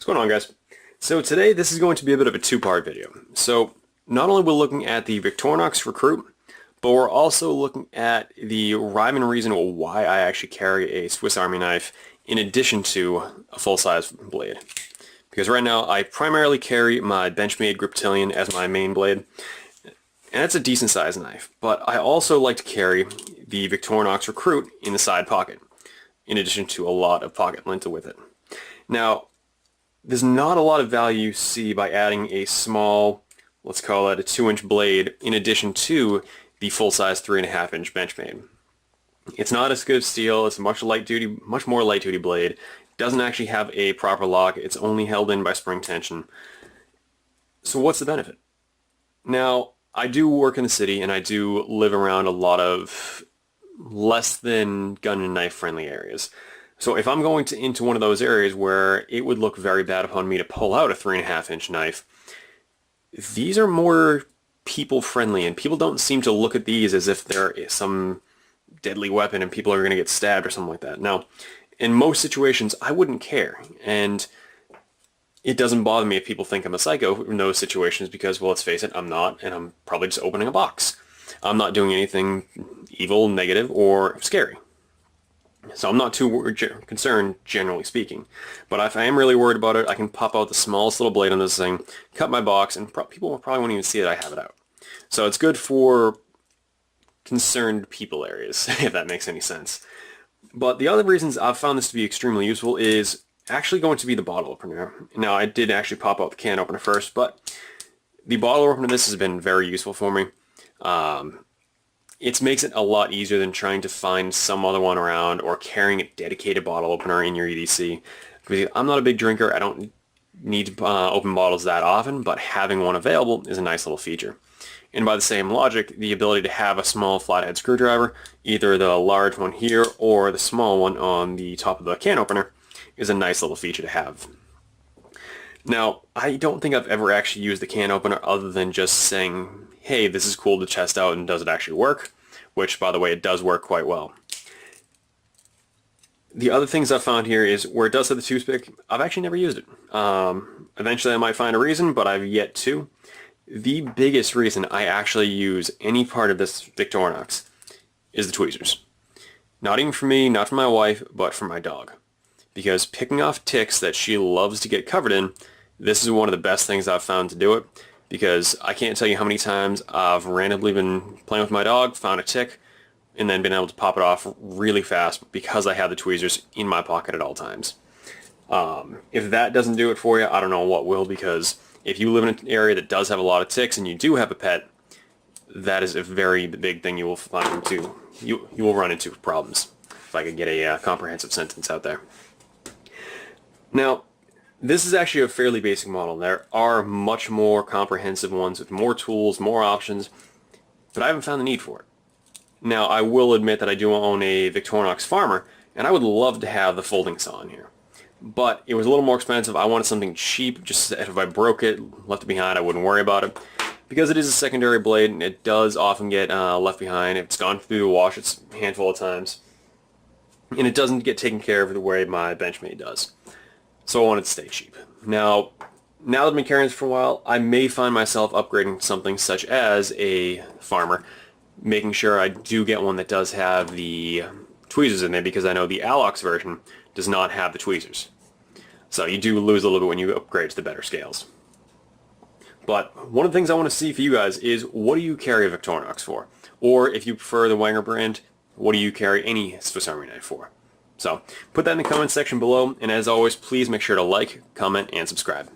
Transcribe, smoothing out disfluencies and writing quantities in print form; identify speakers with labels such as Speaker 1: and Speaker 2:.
Speaker 1: What's going on, guys? So today this is going to be a bit of a two-part video. So not only we're looking at the Victorinox Recruit, but we're also looking at the rhyme and reason why I actually carry a Swiss Army knife in addition to a full-size blade. Because right now I primarily carry my Benchmade Griptilian as my main blade, and that's a decent sized knife. But I also like to carry the Victorinox Recruit in the side pocket, in addition to a lot of pocket lint with it. Now, there's not a lot of value you see by adding a small, let's call it a 2-inch blade, in addition to the full-size 3.5-inch Benchmade. It's not as good of steel. It's a much more light-duty blade. It doesn't actually have a proper lock. It's only held in by spring tension. So what's the benefit? Now, I do work in the city, and I do live around a lot of less than gun and knife friendly areas. So if I'm going into one of those areas where it would look very bad upon me to pull out a 3.5-inch knife, these are more people friendly, and people don't seem to look at these as if they're some deadly weapon and people are going to get stabbed or something like that. Now, in most situations, I wouldn't care, and it doesn't bother me if people think I'm a psycho in those situations because, well, let's face it, I'm not, and I'm probably just opening a box. I'm not doing anything evil, negative, or scary. So I'm not too concerned, generally speaking. But if I am really worried about it, I can pop out the smallest little blade on this thing, cut my box, and people probably won't even see that I have it out. So it's good for concerned people areas, if that makes any sense. But the other reasons I've found this to be extremely useful is actually going to be the bottle opener. Now, I did actually pop out the can opener first, but the bottle opener, this has been very useful for me. It makes it a lot easier than trying to find some other one around or carrying a dedicated bottle opener in your EDC. Because I'm not a big drinker, I don't need to open bottles that often, but having one available is a nice little feature. And by the same logic, the ability to have a small flathead screwdriver, either the large one here or the small one on the top of the can opener, is a nice little feature to have. Now, I don't think I've ever actually used the can opener other than just saying, hey, this is cool to test out, and does it actually work? Which, by the way, it does work quite well. The other things I've found here is where it does have the toothpick, I've actually never used it. Eventually I might find a reason, but I've yet to. The biggest reason I actually use any part of this Victorinox is the tweezers. Not even for me, not for my wife, but for my dog. Because picking off ticks that she loves to get covered in, this is one of the best things I've found to do it. Because I can't tell you how many times I've randomly been playing with my dog, found a tick, and then been able to pop it off really fast because I have the tweezers in my pocket at all times. If that doesn't do it for you, I don't know what will, because if you live in an area that does have a lot of ticks and you do have a pet, that is a very big thing you will find you will run into problems. If I could get a comprehensive sentence out there. Now, this is actually a fairly basic model. There are much more comprehensive ones with more tools, more options, but I haven't found the need for it. Now, I will admit that I do own a Victorinox Farmer, and I would love to have the folding saw in here. But it was a little more expensive. I wanted something cheap, just so that if I broke it, left it behind, I wouldn't worry about it. Because it is a secondary blade, and it does often get left behind. It's gone through the wash a handful of times. And it doesn't get taken care of the way my Benchmade does. So I wanted to stay cheap. Now that I've been carrying this for a while, I may find myself upgrading something such as a Farmer, making sure I do get one that does have the tweezers in there, because I know the Alox version does not have the tweezers. So you do lose a little bit when you upgrade to the better scales. But one of the things I want to see for you guys is, what do you carry a Victorinox for? Or if you prefer the Wenger brand, what do you carry any Swiss Army knife for? So put that in the comments section below, and as always, please make sure to like, comment, and subscribe.